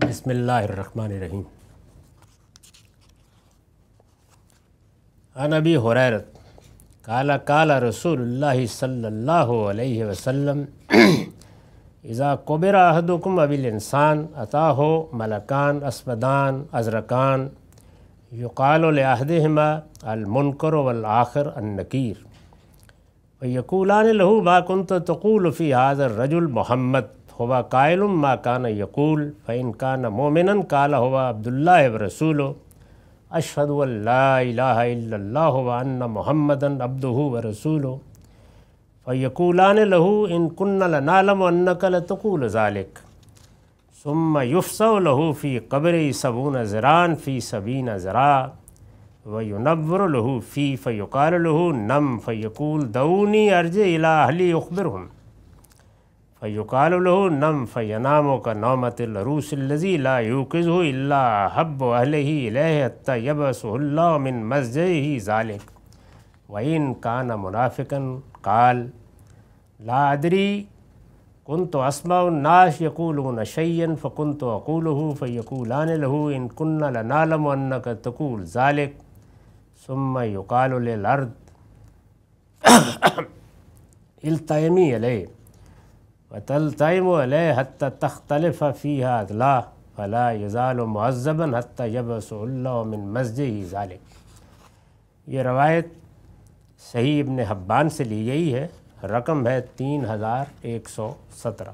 بسم اللہ الرحمن الرحیم۔ عن ابی ہریرہ قال قال رسول اللہ صلی اللہ علیہ وسلم اذا قبر احدکم ابی الانسان اتاہ ملکان اسودان ازرقان یقال لاحدہما المنکر والآخر النکیر ویقولان له ما كنت تقول في هذا الرجل محمد هو قائل ما كان يقول فإن كان مؤمنا قال هو عبد الله ورسوله أشهد أن لا إله إلا الله وأن محمدا عبده ورسوله فيقولان له إن كنا لنعلم أنك لتقول ذلك ثم يفسح له في قبره 70 ذراعا في 70 ذراعا وينور له فيه فيقال له نم فيقول دعوني أرجع إلى أهلي أخبرهم فيقال له نم فينام كنومة العروس الذي لا يوقظه إلا أحب أهله إليه حتى يبعثه الله من مسجده ذلك وإن كان منافقا قال لا أدري كنت أسمع الناس يقولون شيئا فكنت أقوله فيقولان له إن كنا لنعلم أنك تقول ذلك ثم يقال للأرض التئمي عليه وتلتئم عليه حتى تختلف فيها أضلاع فلا يزال معذبا حتى يبعثه الله من مسجده ذلك۔ یہ روایت صحیح ابن حبان سے لی گئی ہے، رقم ہے 3117۔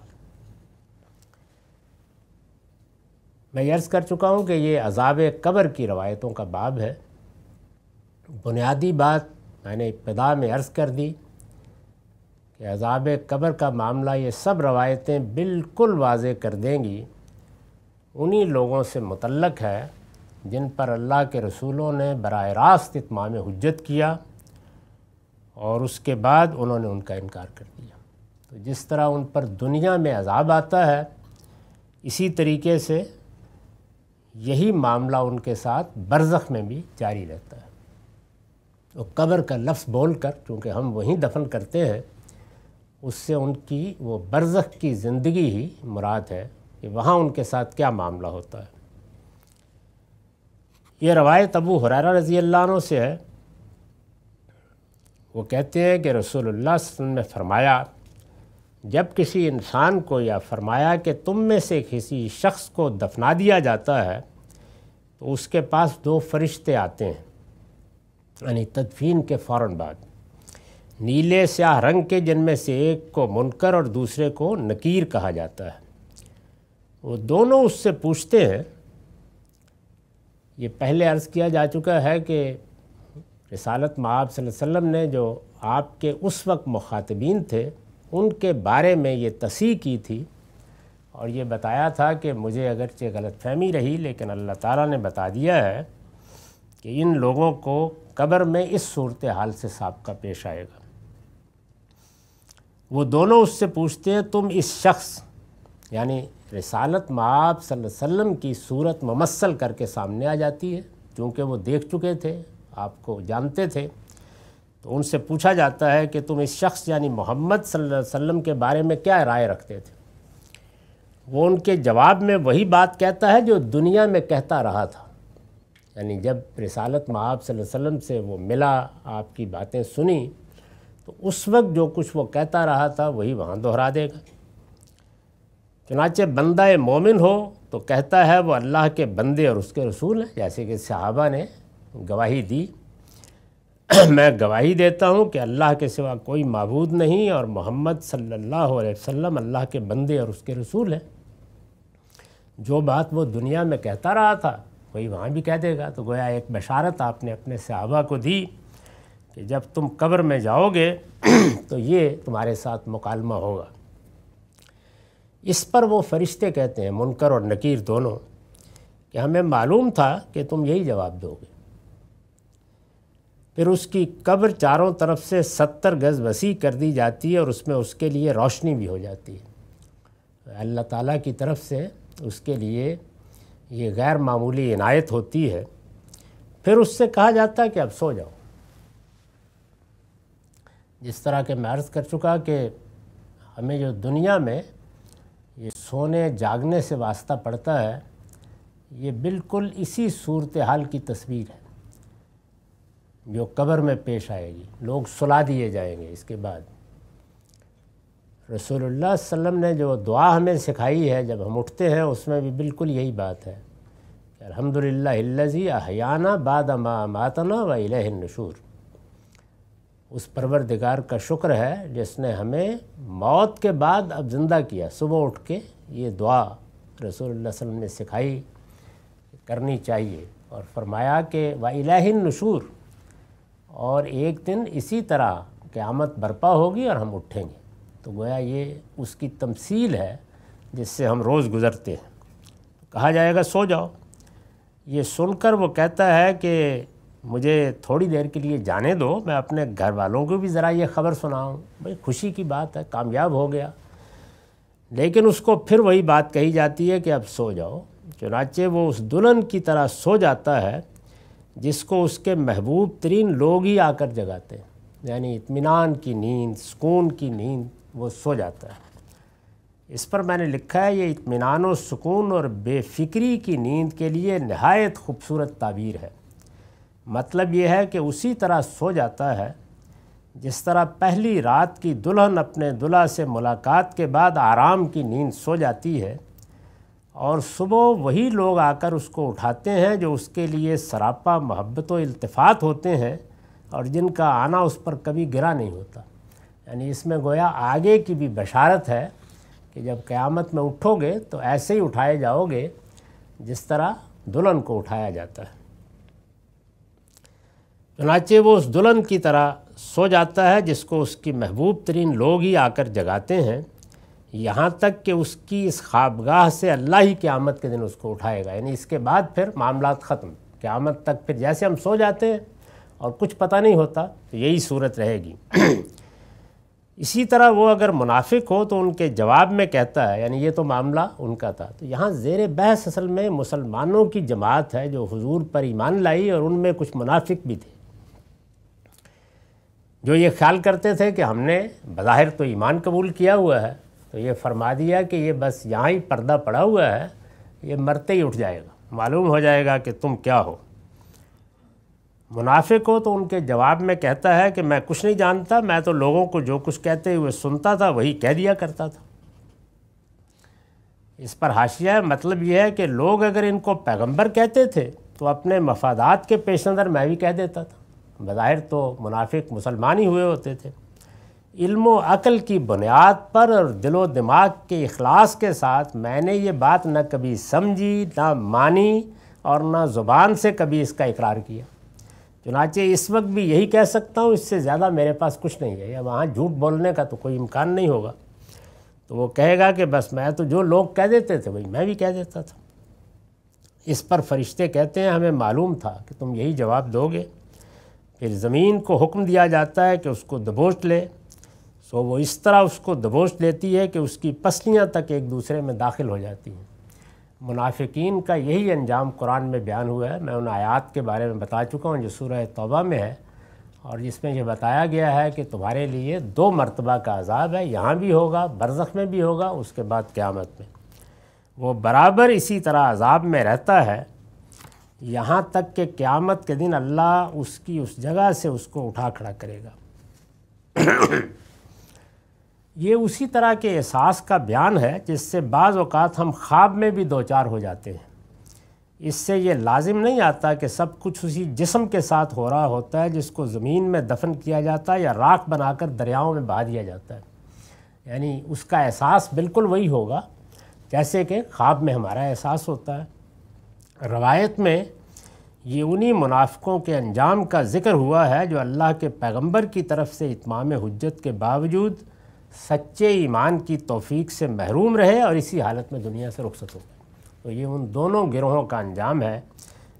میں عرض کر چکا ہوں کہ یہ عذاب قبر کی روایتوں کا باب ہے۔ بنیادی بات میں نے ابتدا میں عرض کر دی کہ عذاب قبر کا معاملہ یہ سب روایتیں بالکل واضح کر دیں گی، انہی لوگوں سے متعلق ہے جن پر اللہ کے رسولوں نے براہ راست اتمام حجت کیا اور اس کے بعد انہوں نے ان کا انکار کر دیا۔ تو جس طرح ان پر دنیا میں عذاب آتا ہے، اسی طریقے سے یہی معاملہ ان کے ساتھ برزخ میں بھی جاری رہتا ہے۔ تو قبر کا لفظ بول کر چونکہ ہم وہیں دفن کرتے ہیں، اس سے ان کی وہ برزخ کی زندگی ہی مراد ہے کہ وہاں ان کے ساتھ کیا معاملہ ہوتا ہے۔ یہ روایت ابو ہریرہ رضی اللہ عنہ سے ہے۔ وہ کہتے ہیں کہ رسول اللہ صلی اللہ علیہ وسلم نے فرمایا، جب کسی انسان کو یا فرمایا کہ تم میں سے کسی شخص کو دفنا دیا جاتا ہے تو اس کے پاس 2 فرشتے آتے ہیں، یعنی تدفین کے فوراً بعد، نیلے سیاہ رنگ کے، جن میں سے ایک کو منکر اور دوسرے کو نکیر کہا جاتا ہے۔ وہ دونوں اس سے پوچھتے ہیں، یہ پہلے عرض کیا جا چکا ہے کہ رسالت مآب صلی اللہ علیہ وسلم نے جو آپ کے اس وقت مخاطبین تھے ان کے بارے میں یہ تصحیح کی تھی اور یہ بتایا تھا کہ مجھے اگرچہ غلط فہمی رہی لیکن اللہ تعالیٰ نے بتا دیا ہے کہ ان لوگوں کو قبر میں اس صورتحال سے سابقہ پیش آئے گا۔ وہ دونوں اس سے پوچھتے ہیں، تم اس شخص یعنی رسالت مآب صلی اللہ علیہ وسلم کی صورت ممثل کر کے سامنے آ جاتی ہے، چونکہ وہ دیکھ چکے تھے، آپ کو جانتے تھے، تو ان سے پوچھا جاتا ہے کہ تم اس شخص یعنی محمد صلی اللہ علیہ وسلم کے بارے میں کیا رائے رکھتے تھے؟ وہ ان کے جواب میں وہی بات کہتا ہے جو دنیا میں کہتا رہا تھا، یعنی جب رسالت مآب صلی اللہ علیہ وسلم سے وہ ملا، آپ کی باتیں سنی، تو اس وقت جو کچھ وہ کہتا رہا تھا وہی وہاں دہرا دے گا۔ چنانچہ بندہ مومن ہو تو کہتا ہے وہ اللہ کے بندے اور اس کے رسول ہیں، جیسے کہ صحابہ نے گواہی دی، میں گواہی دیتا ہوں کہ اللہ کے سوا کوئی معبود نہیں اور محمد صلی اللہ علیہ وسلم اللہ کے بندے اور اس کے رسول ہیں۔ جو بات وہ دنیا میں کہتا رہا تھا وہی وہاں بھی کہہ دے گا۔ تو گویا ایک بشارت آپ نے اپنے صحابہ کو دی کہ جب تم قبر میں جاؤ گے تو یہ تمہارے ساتھ مکالمہ ہوگا۔ اس پر وہ فرشتے کہتے ہیں، منکر اور نکیر دونوں، کہ ہمیں معلوم تھا کہ تم یہی جواب دو گے۔ پھر اس کی قبر چاروں طرف سے 70 گز وسیع کر دی جاتی ہے اور اس میں اس کے لیے روشنی بھی ہو جاتی ہے۔ اللہ تعالیٰ کی طرف سے اس کے لیے یہ غیر معمولی عنایت ہوتی ہے۔ پھر اس سے کہا جاتا ہے کہ اب سو جاؤ۔ جس طرح کہ میں عرض کر چکا کہ ہمیں جو دنیا میں یہ سونے جاگنے سے واسطہ پڑتا ہے، یہ بالکل اسی صورتحال کی تصویر ہے جو قبر میں پیش آئے گی. لوگ سلا دیے جائیں گے. اس کے بعد رسول اللہ صلی اللہ علیہ وسلم نے جو دعا ہمیں سکھائی ہے جب ہم اٹھتے ہیں، اس میں بھی بالکل یہی بات ہے کہ الحمدللہ الذی احیانا بعد ما اماتنا و الیہ النشور. اس پروردگار کا شکر ہے جس نے ہمیں موت کے بعد اب زندہ کیا. صبح اٹھ کے یہ دعا رسول اللہ صلی اللہ علیہ وسلم نے سکھائی کرنی چاہیے، اور فرمایا کہ وَإِلَٰهِ النُّشُورُ، اور ایک دن اسی طرح قیامت برپا ہوگی اور ہم اٹھیں گے. تو گویا یہ اس کی تمثیل ہے جس سے ہم روز گزرتے ہیں. کہا جائے گا سو جاؤ. یہ سن کر وہ کہتا ہے کہ مجھے تھوڑی دیر کے لیے جانے دو، میں اپنے گھر والوں کو بھی ذرا یہ خبر سناؤں. بھئی خوشی کی بات ہے، کامیاب ہو گیا. لیکن اس کو پھر وہی بات کہی جاتی ہے کہ اب سو جاؤ. چنانچہ وہ اس دلہن کی طرح سو جاتا ہے جس کو اس کے محبوب ترین لوگ ہی آ کر جگاتے ہیں. یعنی اطمینان کی نیند، سکون کی نیند، وہ سو جاتا ہے. اس پر میں نے لکھا ہے یہ اطمینان و سکون اور بے فکری کی نیند کے لیے نہایت خوبصورت تعبیر ہے. مطلب یہ ہے کہ اسی طرح سو جاتا ہے جس طرح پہلی رات کی دلہن اپنے دلہا سے ملاقات کے بعد آرام کی نیند سو جاتی ہے، اور صبح وہی لوگ آ کر اس کو اٹھاتے ہیں جو اس کے لیے سراپا محبت و التفات ہوتے ہیں اور جن کا آنا اس پر کبھی گرا نہیں ہوتا. یعنی اس میں گویا آگے کی بھی بشارت ہے کہ جب قیامت میں اٹھو گے تو ایسے ہی اٹھائے جاؤ گے جس طرح دلہن کو اٹھایا جاتا ہے. چنانچہ وہ اس دلہن کی طرح سو جاتا ہے جس کو اس کی محبوب ترین لوگ ہی آ کر جگاتے ہیں، یہاں تک کہ اس کی اس خوابگاہ سے اللہ ہی قیامت کے دن اس کو اٹھائے گا. یعنی اس کے بعد پھر معاملات ختم. قیامت تک پھر جیسے ہم سو جاتے ہیں اور کچھ پتہ نہیں ہوتا، تو یہی صورت رہے گی. اسی طرح وہ اگر منافق ہو تو ان کے جواب میں کہتا ہے، یعنی یہ تو معاملہ ان کا تھا. تو یہاں زیر بحث اصل میں مسلمانوں کی جماعت ہے جو حضور پر ایمان لائی، اور ان میں کچھ منافق بھی تھے جو یہ خیال کرتے تھے کہ ہم نے بظاہر تو ایمان قبول کیا ہوا ہے، تو یہ فرما دیا کہ یہ بس یہاں ہی پردہ پڑا ہوا ہے، یہ مرتے ہی اٹھ جائے گا، معلوم ہو جائے گا کہ تم کیا ہو. منافق ہو تو ان کے جواب میں کہتا ہے کہ میں کچھ نہیں جانتا، میں تو لوگوں کو جو کچھ کہتے ہوئے سنتا تھا وہی کہہ دیا کرتا تھا. اس پر حاشیہ ہے، مطلب یہ ہے کہ لوگ اگر ان کو پیغمبر کہتے تھے تو اپنے مفادات کے پیش نظر میں بھی کہہ دیتا تھا. بظاہر تو منافق مسلمان ہی ہوئے ہوتے تھے. علم و عقل کی بنیاد پر اور دل و دماغ کے اخلاص کے ساتھ میں نے یہ بات نہ کبھی سمجھی، نہ مانی، اور نہ زبان سے کبھی اس کا اقرار کیا. چنانچہ اس وقت بھی یہی کہہ سکتا ہوں، اس سے زیادہ میرے پاس کچھ نہیں ہے. یا وہاں جھوٹ بولنے کا تو کوئی امکان نہیں ہوگا. تو وہ کہے گا کہ بس میں تو جو لوگ کہہ دیتے تھے وہی میں بھی کہہ دیتا تھا. اس پر فرشتے کہتے ہیں ہمیں معلوم تھا کہ تم یہی جواب دو گے. پھر زمین کو حکم دیا جاتا ہے کہ اس کو دبوچ لے. سو وہ اس طرح اس کو دبوچ لیتی ہے کہ اس کی پسلیاں تک ایک دوسرے میں داخل ہو جاتی ہیں. منافقین کا یہی انجام قرآن میں بیان ہوا ہے. میں ان آیات کے بارے میں بتا چکا ہوں جو سورہ توبہ میں ہے، اور جس میں یہ بتایا گیا ہے کہ تمہارے لیے 2 مرتبہ کا عذاب ہے. یہاں بھی ہوگا، برزخ میں بھی ہوگا، اس کے بعد قیامت میں. وہ برابر اسی طرح عذاب میں رہتا ہے یہاں تک کہ قیامت کے دن اللہ اس کی اس جگہ سے اس کو اٹھا کھڑا کرے گا. یہ اسی طرح کے احساس کا بیان ہے جس سے بعض اوقات ہم خواب میں بھی دوچار ہو جاتے ہیں. اس سے یہ لازم نہیں آتا کہ سب کچھ اسی جسم کے ساتھ ہو رہا ہوتا ہے جس کو زمین میں دفن کیا جاتا ہے یا راکھ بنا کر دریاؤں میں بہا دیا جاتا ہے. یعنی اس کا احساس بالکل وہی ہوگا جیسے کہ خواب میں ہمارا احساس ہوتا ہے. روایت میں یہ انہی منافقوں کے انجام کا ذکر ہوا ہے جو اللہ کے پیغمبر کی طرف سے اتمام حجت کے باوجود سچے ایمان کی توفیق سے محروم رہے اور اسی حالت میں دنیا سے رخصت ہو گئے. تو یہ ان دونوں گروہوں کا انجام ہے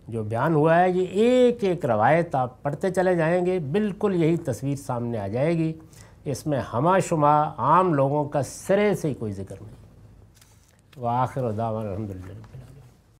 جو بیان ہوا ہے. یہ ایک ایک روایت آپ پڑھتے چلے جائیں گے بالکل یہی تصویر سامنے آ جائے گی. اس میں ہمہ شمہ عام لوگوں کا سرے سے ہی کوئی ذکر نہیں. وآخر دعوانا الحمدللہ.